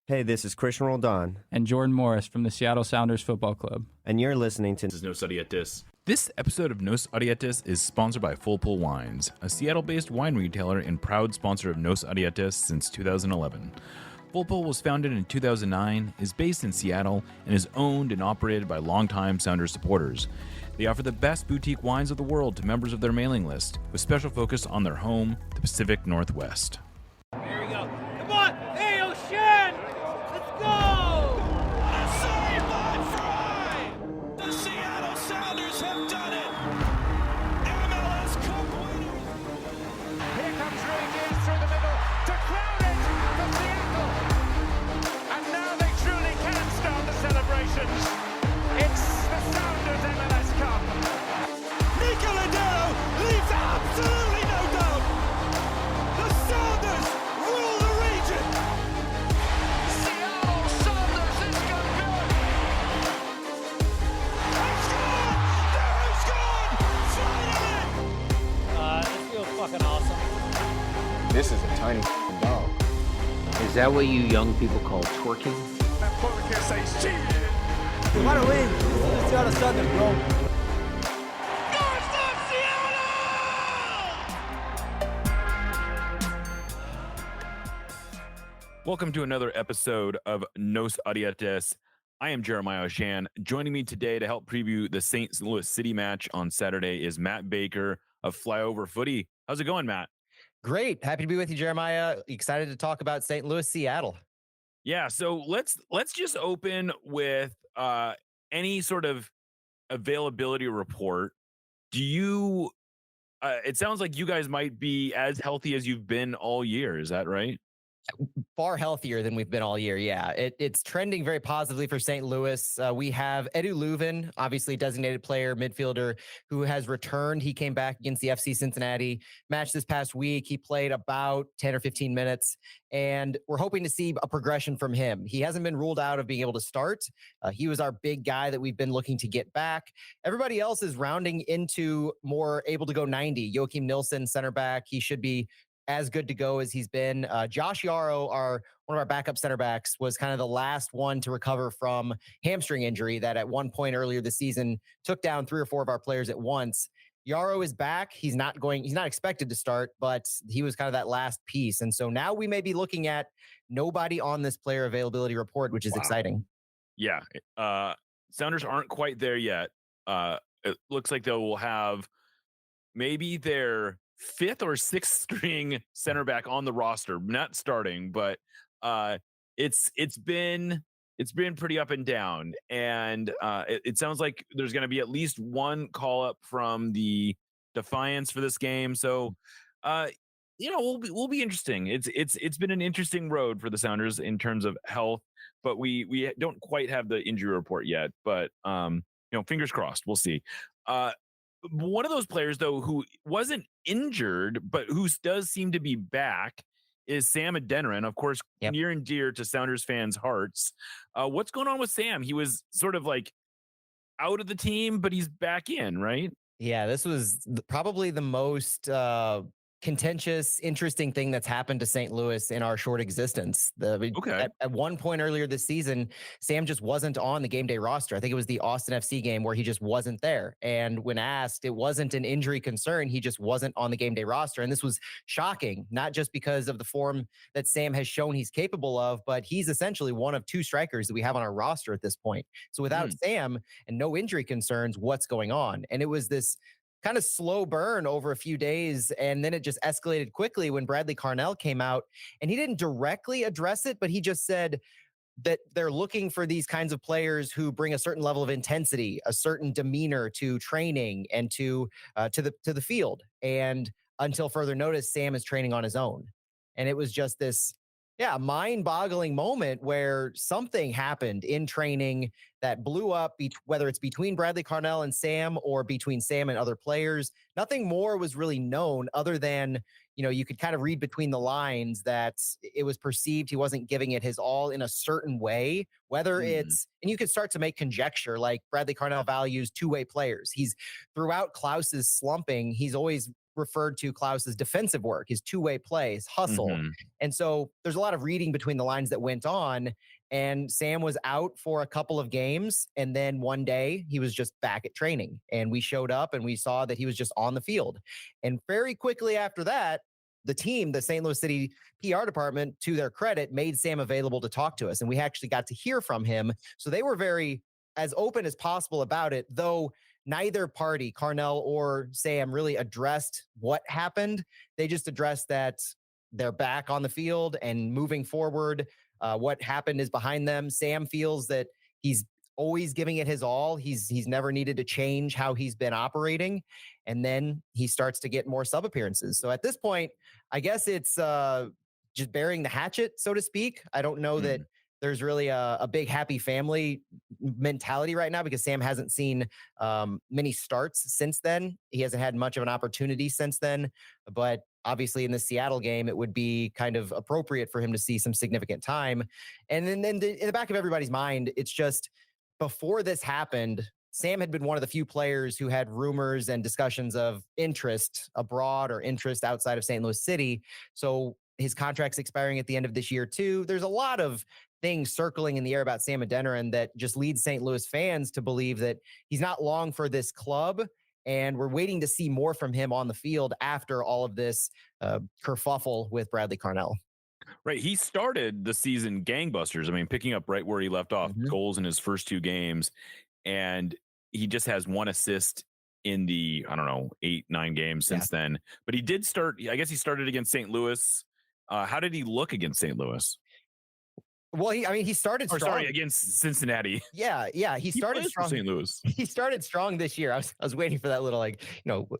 Hey, this is Christian Roldan. And Jordan Morris from the Seattle Sounders Football Club. And you're listening to This is Nos Odietis. This episode of Nos Odietis is sponsored by Full Pull Wines, a Seattle-based wine retailer and proud sponsor of Nos Odietis since 2011. Full Pull was founded in 2009, is based in Seattle, and is owned and operated by longtime Sounders supporters. They offer the best boutique wines of the world to members of their mailing list, with special focus on their home, the Pacific Northwest. Here we go. Come on! Hey, O'Shan! Let's go! A sideline fry! The Seattle Sounders have done it! MLS Cup winners! Here comes Rui Diaz through the middle to crown it for Seattle! And now they truly can start the celebrations. It's the Sounders MLS Cup. Nicola Dero leaves absolutely no doubt! The Sounders rule the region! Seattle Sounders is going good! They've scored! They've scored! Finally! This feels fucking awesome. This is a tiny dog. Is that what you young people call twerking? That Porter says cheated! You want to win? This is the Seattle Sounders, bro. Welcome to another episode of Nos Odietis. I am Jeremiah O'Shan. Joining me today to help preview the St. Louis City match on Saturday is Matt Baker of Flyover Footy. How's it going, Matt? Great. Happy to be with you, Jeremiah. Excited to talk about St. Louis, Seattle. Yeah, so let's just open with any sort of availability report. Do you it sounds like you guys might be as healthy as you've been all year. Is that right? Far healthier than we've been all year. Yeah, it's trending very positively for St. Louis. We have Edu Leuven, obviously designated player, midfielder, who has returned. He came back against the FC Cincinnati match this past week. He played about 10 or 15 minutes, and we're hoping to see a progression from him. He hasn't been ruled out of being able to start. He was our big guy that we've been looking to get back. Everybody else is rounding into more able to go 90. Joachim Nilsson, center back. He should be as good to go as he's been. Josh Yarrow, one of our backup center backs, was kind of the last one to recover from hamstring injury that at one point earlier this season took down 3 or 4 of our players at once. Yarrow is back. He's not expected to start, but he was kind of that last piece. And so now we may be looking at nobody on this player availability report, which is exciting. Yeah. Sounders aren't quite there yet. It looks like they will have maybe their 5th or 6th string center back on the roster, not starting, but it's been pretty up and down, and it sounds like there's going to be at least one call up from the Defiance for this game. So we'll be interesting. It's been an interesting road for the Sounders in terms of health, but we don't quite have the injury report yet. But fingers crossed. We'll see. One of those players, though, who wasn't injured, but who does seem to be back is Sam Adeniran, of course, near and dear to Sounders fans' hearts. What's going on with Sam? He was sort of like out of the team, but he's back in, right? Yeah, this was probably the most contentious, interesting thing that's happened to St. Louis in our short existence. At one point earlier this season, Sam just wasn't on the game day roster. I think it was the Austin FC game where he just wasn't there. And when asked, it wasn't an injury concern. He just wasn't on the game day roster. And this was shocking, not just because of the form that Sam has shown he's capable of, but he's essentially one of 2 strikers that we have on our roster at this point. So without Sam and no injury concerns, what's going on? And it was this kind of slow burn over a few days, and then it just escalated quickly when Bradley Carnell came out, and he didn't directly address it, but he just said that they're looking for these kinds of players who bring a certain level of intensity, a certain demeanor to training and to the field. And until further notice, Sam is training on his own. And it was just this mind-boggling moment where something happened in training that blew up, whether it's between Bradley Carnell and Sam or between Sam and other players. Nothing more was really known other than, you could kind of read between the lines that it was perceived he wasn't giving it his all in a certain way, whether it's, and you could start to make conjecture, like Bradley Carnell values 2-way players. He's throughout Klaus's slumping, he's always referred to Klaus's defensive work, his two-way play, his hustle. And so there's a lot of reading between the lines that went on. And Sam was out for a couple of games. And then one day he was just back at training. And we showed up and we saw that he was just on the field. And very quickly after that, the team, the St. Louis City PR department, to their credit, made Sam available to talk to us. And we actually got to hear from him. So they were very as open as possible about it, though neither party, Carnell or Sam, really addressed what happened. They just addressed that they're back on the field and moving forward. What happened is behind them. Sam feels that he's always giving it his all. He's never needed to change how he's been operating. And then he starts to get more sub appearances. So at this point, I guess it's just burying the hatchet, so to speak. I don't know that there's really a big happy family mentality right now because Sam hasn't seen many starts since then. He hasn't had much of an opportunity since then. But obviously in the Seattle game, it would be kind of appropriate for him to see some significant time. And then in the back of everybody's mind, it's just before this happened, Sam had been one of the few players who had rumors and discussions of interest abroad or interest outside of St. Louis City. So his contract's expiring at the end of this year too. There's a lot of things circling in the air about Sam Adeniran that just leads St. Louis fans to believe that he's not long for this club. And we're waiting to see more from him on the field after all of this kerfuffle with Bradley Carnell. Right. He started the season gangbusters. I mean, picking up right where he left off, goals in his first 2 games. And he just has 1 assist in the, 8-9 games since then. But he did start, I guess he started against St. Louis. How did he look against St. Louis? Well, he started strong. Sorry, against Cincinnati. Yeah. He started strong. St. Louis. He started strong this year. I was waiting for that little but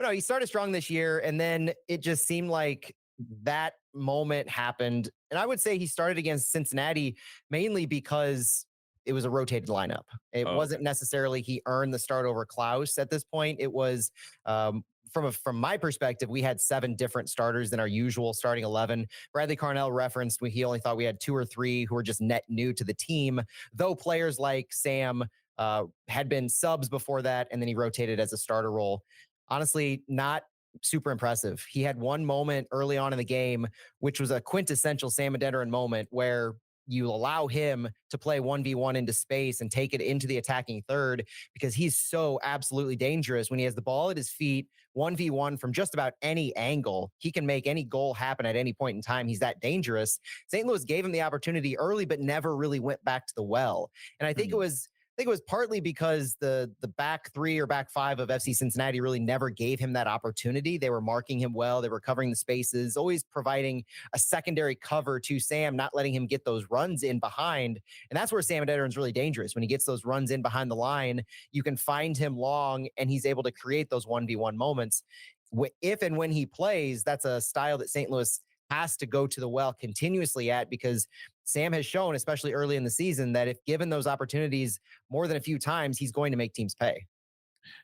no, he started strong this year, and then it just seemed like that moment happened. And I would say he started against Cincinnati mainly because it was a rotated lineup. It wasn't necessarily he earned the start over Klaus at this point. It was from my perspective, we had 7 different starters than our usual starting 11. Bradley Carnell referenced he only thought we had 2 or 3 who were just net new to the team, though players like Sam had been subs before that, and then he rotated as a starter role. Honestly, not super impressive. He had one moment early on in the game, which was a quintessential Sam Adeniran moment where you allow him to play 1v1 into space and take it into the attacking third because he's so absolutely dangerous when he has the ball at his feet, 1v1 from just about any angle. He can make any goal happen at any point in time. He's that dangerous. St. Louis gave him the opportunity early, but never really went back to the well. And I think it was partly because the back 3 or back 5 of FC Cincinnati really never gave him that opportunity. They were marking him well. They were covering the spaces, always providing a secondary cover to Sam, not letting him get those runs in behind. And that's where Sam Adeniran's really dangerous. When he gets those runs in behind the line, you can find him long and he's able to create those 1v1 moments. If and when he plays, that's a style that St. Louis has to go to the well continuously at, because Sam has shown, especially early in the season, that if given those opportunities more than a few times, he's going to make teams pay.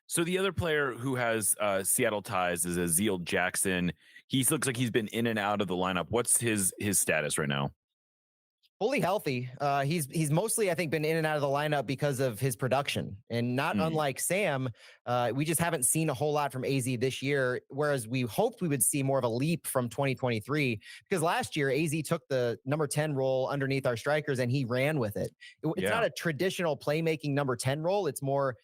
So the other player who has Seattle ties is Aziel Jackson. He looks like he's been in and out of the lineup. What's his status right now? Fully healthy. He's mostly, I think, been in and out of the lineup because of his production. And not unlike Sam, we just haven't seen a whole lot from AZ this year, whereas we hoped we would see more of a leap from 2023. Because last year, AZ took the number 10 role underneath our strikers and he ran with it. It's not a traditional playmaking number 10 role. It's more,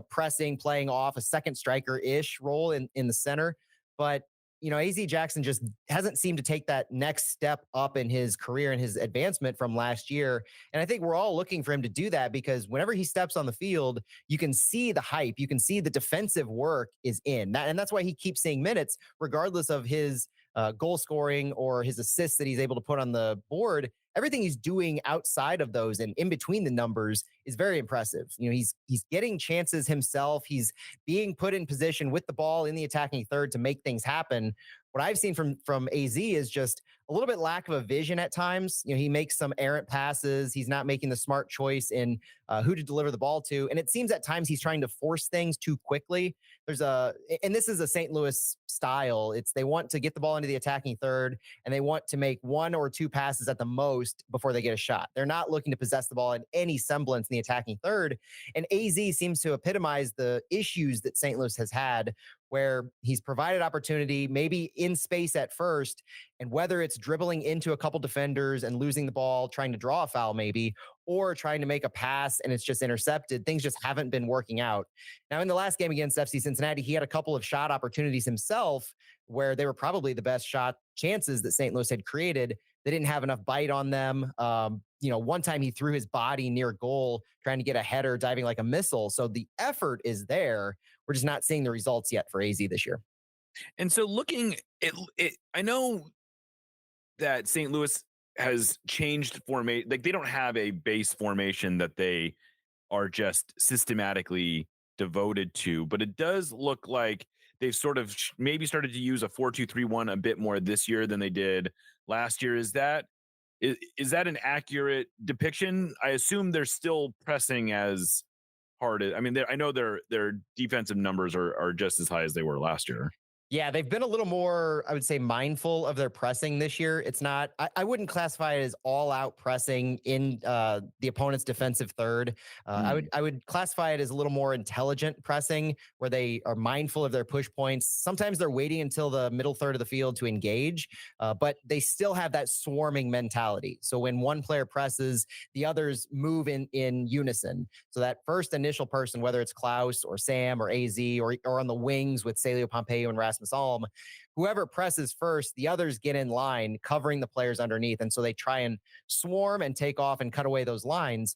pressing, playing off a second striker-ish role in the center. But AZ Jackson just hasn't seemed to take that next step up in his career and his advancement from last year. And I think we're all looking for him to do that because whenever he steps on the field, you can see the hype. You can see the defensive work is in that. And that's why he keeps seeing minutes, regardless of his goal scoring or his assists that he's able to put on the board. Everything he's doing outside of those and in between the numbers is very impressive. He's getting chances himself. He's being put in position with the ball in the attacking third to make things happen. What I've seen from AZ is just a little bit lack of a vision at times. He makes some errant passes. He's not making the smart choice in who to deliver the ball to. And it seems at times he's trying to force things too quickly. And this is a St. Louis style. They want to get the ball into the attacking third and they want to make 1 or 2 passes at the most before they get a shot. They're not looking to possess the ball in any semblance in the attacking third. And AZ seems to epitomize the issues that St. Louis has had, where he's provided opportunity, maybe in space at first, and whether it's dribbling into a couple defenders and losing the ball, trying to draw a foul maybe, or trying to make a pass and it's just intercepted, things just haven't been working out. Now, in the last game against FC Cincinnati, he had a couple of shot opportunities himself where they were probably the best shot chances that St. Louis had created. They didn't have enough bite on them. One time he threw his body near goal, trying to get a header, diving like a missile. So the effort is there. We're just not seeing the results yet for AZ this year. And so looking at it, I know that St. Louis has changed formation. Like they don't have a base formation that they are just systematically devoted to, but it does look like they've sort of maybe started to use a 4-2-3-1 a bit more this year than they did last year. Is that an accurate depiction? I assume they're still pressing as hard. I mean, I know their defensive numbers are just as high as they were last year. Yeah, they've been a little more, I would say, mindful of their pressing this year. It's not, I wouldn't classify it as all out pressing in the opponent's defensive third. I would classify it as a little more intelligent pressing where they are mindful of their push points. Sometimes they're waiting until the middle third of the field to engage, but they still have that swarming mentality. So when one player presses, the others move in unison. So that first initial person, whether it's Klaus or Sam or AZ or on the wings with Celio Pompeo and Rasmus Alm, whoever presses first, the others get in line, covering the players underneath. And so they try and swarm and take off and cut away those lines.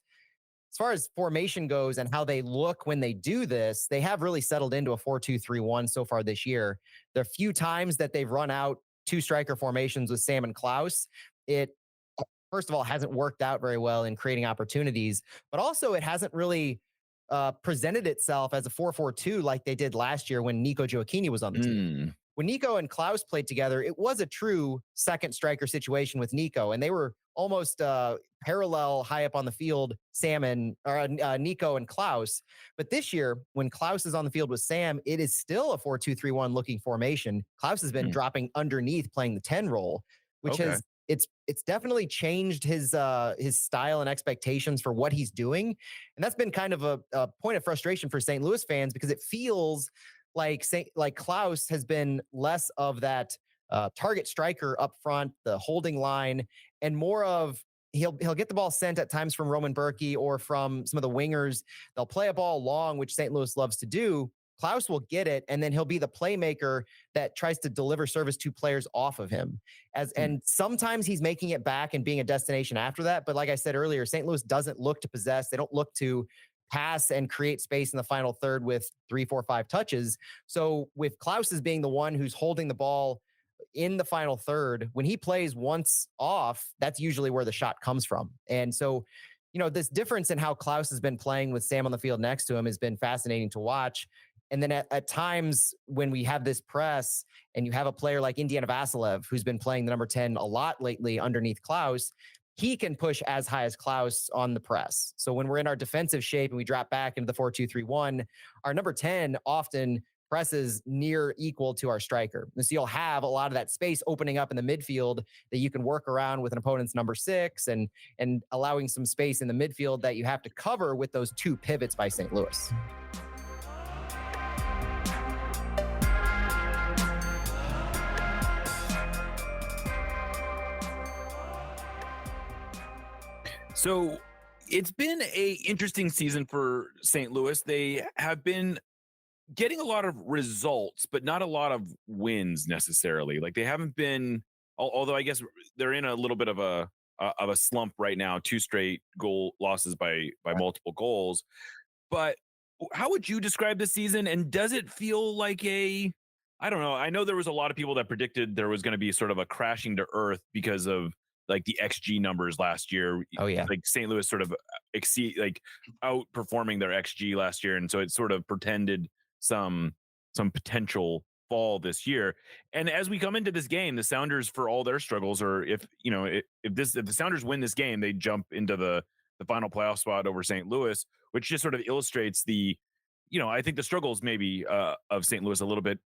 As far as formation goes and how they look when they do this, they have really settled into a 4-2-3-1 so far this year. The few times that they've run out two striker formations with Sam and Klaus, it, first of all, hasn't worked out very well in creating opportunities, but also it hasn't really presented itself as a 4-4-2 like they did last year when Nico Gioacchini was on the team. When Nico and Klaus played together, it was a true second striker situation with Nico, and they were almost parallel high up on the field, Nico and Klaus. But this year, when Klaus is on the field with Sam, it is still a 4-2-3-1 looking formation. Klaus has been dropping underneath, playing the 10 role, which has it's definitely changed his style and expectations for what he's doing. And that's been kind of a point of frustration for St. Louis fans because it feels like Klaus has been less of that target striker up front, the holding line, and more of he'll get the ball sent at times from Roman Berkey or from some of the wingers. They'll play a ball long, which St. Louis loves to do. Klaus will get it, and then he'll be the playmaker that tries to deliver service to players off of him. And sometimes he's making it back and being a destination after that. But like I said earlier, St. Louis doesn't look to possess. They don't look to pass and create space in the final third with 3, 4, 5 touches. So with Klaus as being the one who's holding the ball in the final third, when he plays once off, that's usually where the shot comes from. And so, this difference in how Klaus has been playing with Sam on the field next to him has been fascinating to watch. And then at times when we have this press and you have a player like Indiana Vasilev, who's been playing the number 10 a lot lately underneath Klaus, he can push as high as Klaus on the press. So when we're in our defensive shape and we drop back into the 4-2-3-1, our number 10 often presses near equal to our striker. And so you'll have a lot of that space opening up in the midfield that you can work around with an opponent's number 6 and allowing some space in the midfield that you have to cover with those two pivots by St. Louis. So it's been a interesting season for St. Louis. They have been getting a lot of results, but not a lot of wins necessarily. Like they haven't been, although I guess they're in a little bit of a slump right now, 2 straight goal losses by multiple goals. But how would you describe this season? And does it feel like I don't know. I know there was a lot of people that predicted there was going to be sort of a crashing to earth because of like the XG numbers last year. Oh yeah. Like St. Louis sort of outperforming their XG last year. And so it sort of portended some potential fall this year. And as we come into this game, the Sounders, for all their struggles, or if the Sounders win this game, they jump into the final playoff spot over St. Louis, which just sort of illustrates I think the struggles maybe of St. Louis a little bit.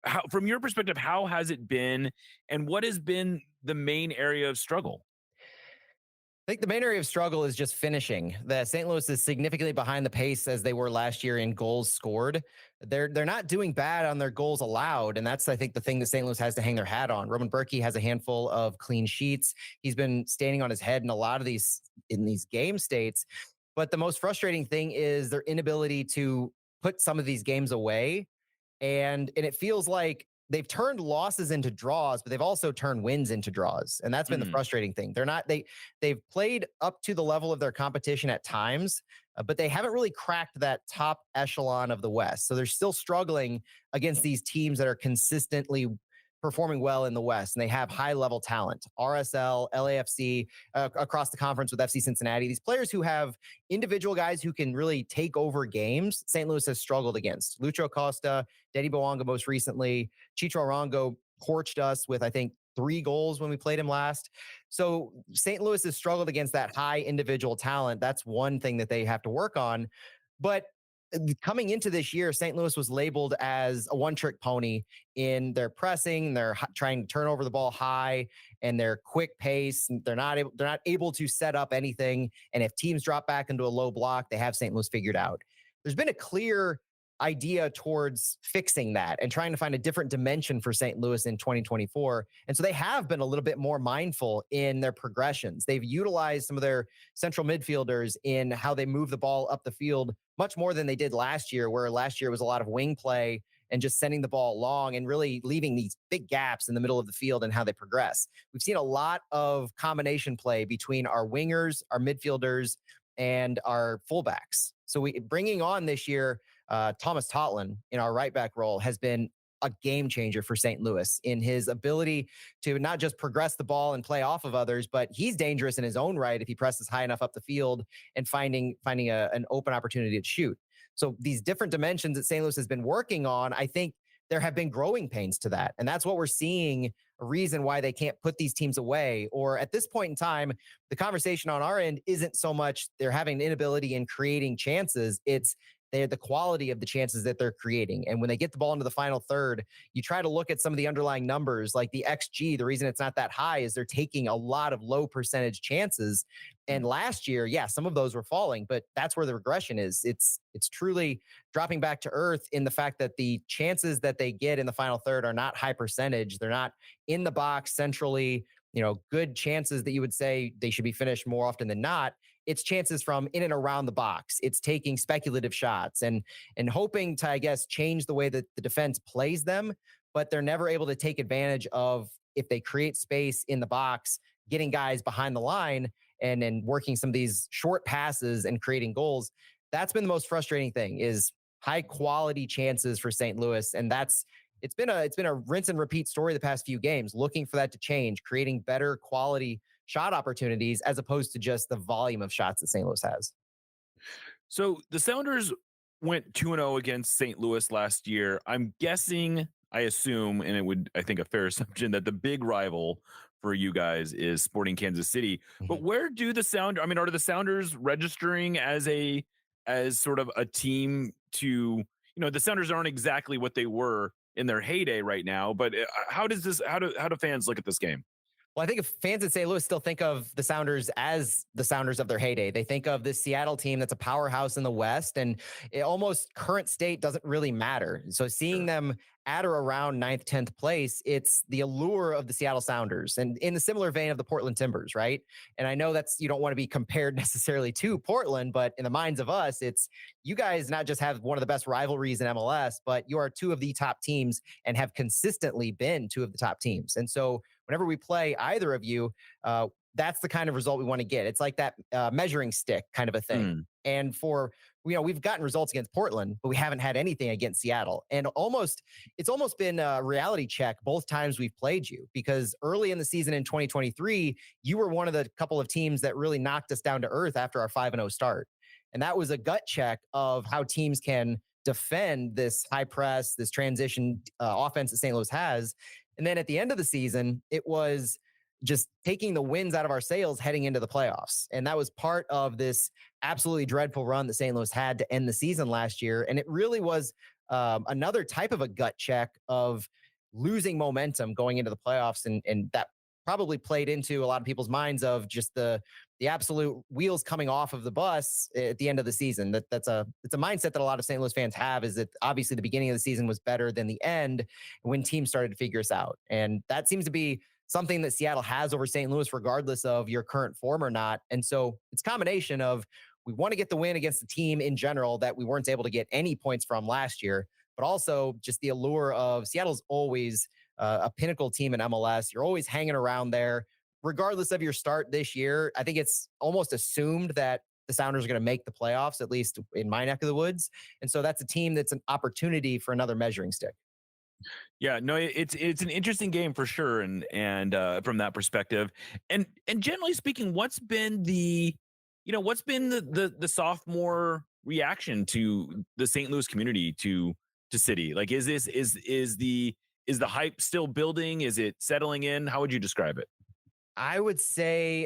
How, from your perspective, how has it been, and what has been the main area of struggle? I think the main area of struggle is just finishing. The St. Louis is significantly behind the pace as they were last year in goals scored. They're not doing bad on their goals allowed, and that's I think the thing that St. Louis has to hang their hat on. Roman Berkey has a handful of clean sheets. He's been standing on his head in a lot of these game states. But the most frustrating thing is their inability to put some of these games away, and it feels like they've turned losses into draws, but they've also turned wins into draws. And that's been the frustrating thing. They've played up to the level of their competition at times, but they haven't really cracked that top echelon of the West. So they're still struggling against these teams that are consistently performing well in the West, and they have high level talent. RSL, LAFC, across the conference with FC Cincinnati. These players who have individual guys who can really take over games, St. Louis has struggled against. Lucho Costa, Dedi Boanga most recently. Chicho Arango torched us with, I think, 3 goals when we played him last. So St. Louis has struggled against that high individual talent. That's one thing that they have to work on. But coming into this year, St. Louis was labeled as a one-trick pony in their pressing. They're trying to turn over the ball high, and their quick pace. They're not able to set up anything. And if teams drop back into a low block, they have St. Louis figured out. There's been a clear idea towards fixing that and trying to find a different dimension for St. Louis in 2024. And so they have been a little bit more mindful in their progressions. They've utilized some of their central midfielders in how they move the ball up the field much more than they did last year, where last year was a lot of wing play and just sending the ball long and really leaving these big gaps in the middle of the field and how they progress. We've seen a lot of combination play between our wingers, our midfielders, and our fullbacks. So bringing on this year, Thomas Totlin in our right back role has been a game changer for St. Louis in his ability to not just progress the ball and play off of others, but he's dangerous in his own right if he presses high enough up the field and finding an open opportunity to shoot. So these different dimensions that St. Louis has been working on, I think there have been growing pains to that. And that's what we're seeing, a reason why they can't put these teams away. Or at this point in time, the conversation on our end isn't so much they're having an inability in creating chances. It's they're the quality of the chances that they're creating. And when they get the ball into the final third, you try to look at some of the underlying numbers, like the XG. The reason it's not that high is they're taking a lot of low percentage chances. And last year, yeah, some of those were falling, but that's where the regression is. It's truly dropping back to earth in the fact that the chances that they get in the final third are not high percentage. They're not in the box centrally, good chances that you would say they should be finished more often than not. It's chances from in and around the box. It's taking speculative shots and hoping to, I guess, change the way that the defense plays them, but they're never able to take advantage of, if they create space in the box, getting guys behind the line and then working some of these short passes and creating goals. That's been the most frustrating thing, is high quality chances for St. Louis. And it's been a rinse and repeat story the past few games, looking for that to change, creating better quality shot opportunities as opposed to just the volume of shots that St. Louis has. So the Sounders went 2-0 against St. Louis last year. I'm guessing, I assume, and I think a fair assumption, that the big rival for you guys is Sporting Kansas City. Mm-hmm. But where do the are the Sounders registering as sort of a team to, the Sounders aren't exactly what they were in their heyday right now, but how do fans look at this game? Well, I think if fans in St. Louis still think of the Sounders as the Sounders of their heyday, they think of this Seattle team that's a powerhouse in the West, and it almost current state doesn't really matter. So seeing them at or around 9th, 10th place, it's the allure of the Seattle Sounders, and in the similar vein of the Portland Timbers, right? And I know you don't want to be compared necessarily to Portland, but in the minds of us, it's you guys not just have one of the best rivalries in MLS, but you are 2 of the top teams and have consistently been 2 of the top teams. And so whenever we play either of you, that's the kind of result we want to get. It's like that measuring stick kind of a thing. And we've gotten results against Portland, but we haven't had anything against Seattle. And it's almost been a reality check both times we've played you, because early in the season in 2023, you were one of the couple of teams that really knocked us down to earth after our 5-0 start. And that was a gut check of how teams can defend this high press, this transition offense that St. Louis has. And then at the end of the season, it was just taking the winds out of our sails heading into the playoffs. And that was part of this absolutely dreadful run that St. Louis had to end the season last year. And it really was another type of a gut check of losing momentum going into the playoffs. And that probably played into a lot of people's minds of just the absolute wheels coming off of the bus at the end of the season. It's a mindset that a lot of St. Louis fans have, is that obviously the beginning of the season was better than the end when teams started to figure us out. And that seems to be something that Seattle has over St. Louis, regardless of your current form or not. And so it's a combination of, we want to get the win against the team in general that we weren't able to get any points from last year, but also just the allure of Seattle's always a pinnacle team in MLS. You're always hanging around there. Regardless of your start this year, I think it's almost assumed that the Sounders are going to make the playoffs, at least in my neck of the woods. And so that's a team that's an opportunity for another measuring stick. Yeah, no, it's an interesting game for sure, and from that perspective, and generally speaking, what's been the sophomore reaction to the St. Louis community to City? Like, is the hype still building? Is it settling in? How would you describe it? I would say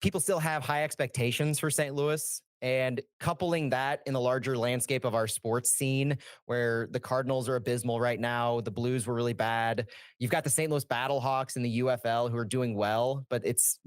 people still have high expectations for St. Louis, and coupling that in the larger landscape of our sports scene, where the Cardinals are abysmal right now, the Blues were really bad. You've got the St. Louis Battlehawks in the UFL who are doing well, but it's,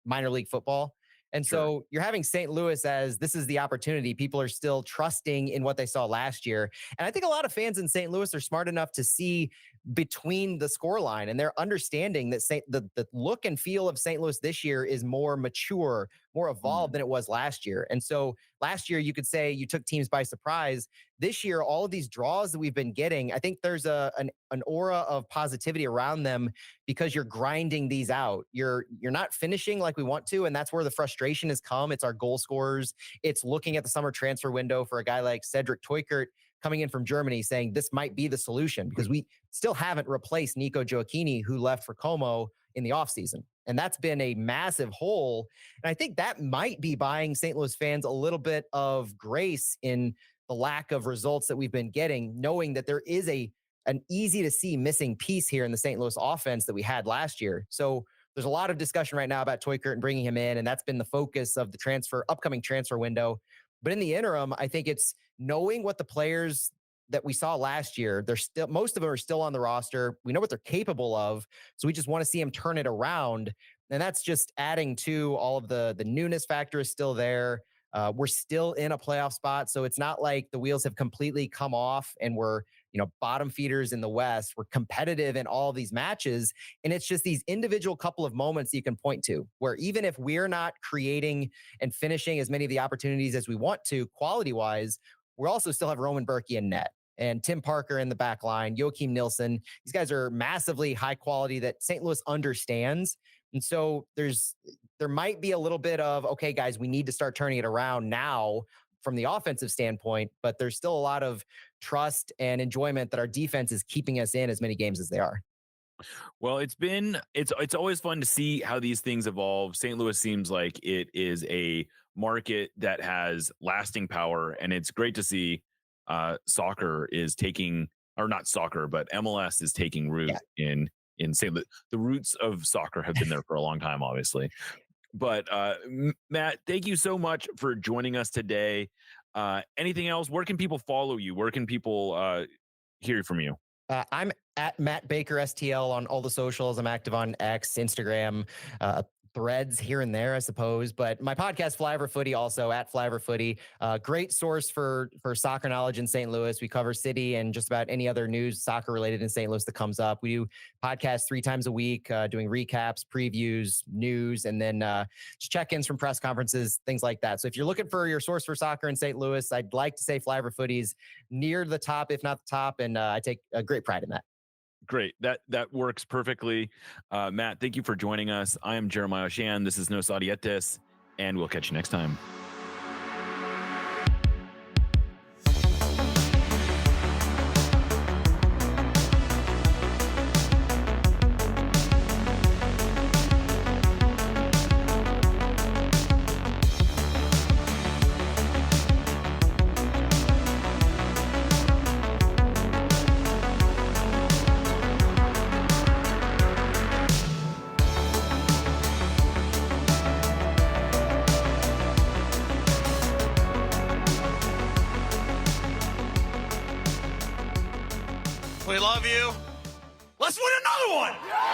minor league football. And so you're having St. Louis as this is the opportunity. People are still trusting in what they saw last year. And I think a lot of fans in St. Louis are smart enough to see between the scoreline, and they're understanding that the look and feel of St. Louis this year is more mature, more evolved than it was last year. And so last year, you could say you took teams by surprise. This year, all of these draws that we've been getting, I think there's an aura of positivity around them because you're grinding these out. You're not finishing like we want to, and that's where the frustration has come. It's our goal scorers. It's looking at the summer transfer window for a guy like Cedric Teukert coming in from Germany, saying this might be the solution, because we still haven't replaced Nico Gioacchini, who left for Como in the offseason. And that's been a massive hole. And I think that might be buying St. Louis fans a little bit of grace in the lack of results that we've been getting, knowing that there is an easy to see missing piece here in the St. Louis offense that we had last year. So there's a lot of discussion right now about Teukert and bringing him in, and that's been the focus of the upcoming transfer window. But in the interim, I think it's knowing what the players that we saw last year, most of them are still on the roster. We know what they're capable of. So we just want to see them turn it around. And that's just adding to all of the newness factor is still there. We're still in a playoff spot. So it's not like the wheels have completely come off and we're, bottom feeders in the West. We're competitive in all of these matches. And it's just these individual couple of moments you can point to where even if we're not creating and finishing as many of the opportunities as we want to quality wise, we also still have Roman Berkey in net and Tim Parker in the back line, Joachim Nilsson. These guys are massively high quality that St. Louis understands. And so there might be a little bit of, okay, guys, we need to start turning it around now from the offensive standpoint, but there's still a lot of trust and enjoyment that our defense is keeping us in as many games as they are. Well, it's always fun to see how these things evolve. St. Louis seems like it is a market that has lasting power, and it's great to see soccer is taking, or not soccer, but MLS is taking root in St. Louis. The roots of soccer have been there for a long time, obviously. But Matt, thank you so much for joining us today. Anything else? Where can people follow you? Where can people hear from you? I'm at Matt Baker STL on all the socials. I'm active on X, Instagram, Threads here and there, I suppose. But my podcast, Flyover Footy, also at Flyover Footy. Great source for soccer knowledge in St. Louis. We cover city and just about any other news soccer related in St. Louis that comes up. We do podcasts 3 times a week, doing recaps, previews, news, and then just check-ins from press conferences, things like that. So if you're looking for your source for soccer in St. Louis, I'd like to say Flyover Footy is near the top, if not the top, and I take a great pride in that. Great. That works perfectly. Matt, thank you for joining us. I am Jeremiah Shan. This is Nos Audietes, and we'll catch you next time. We love you. Let's win another one.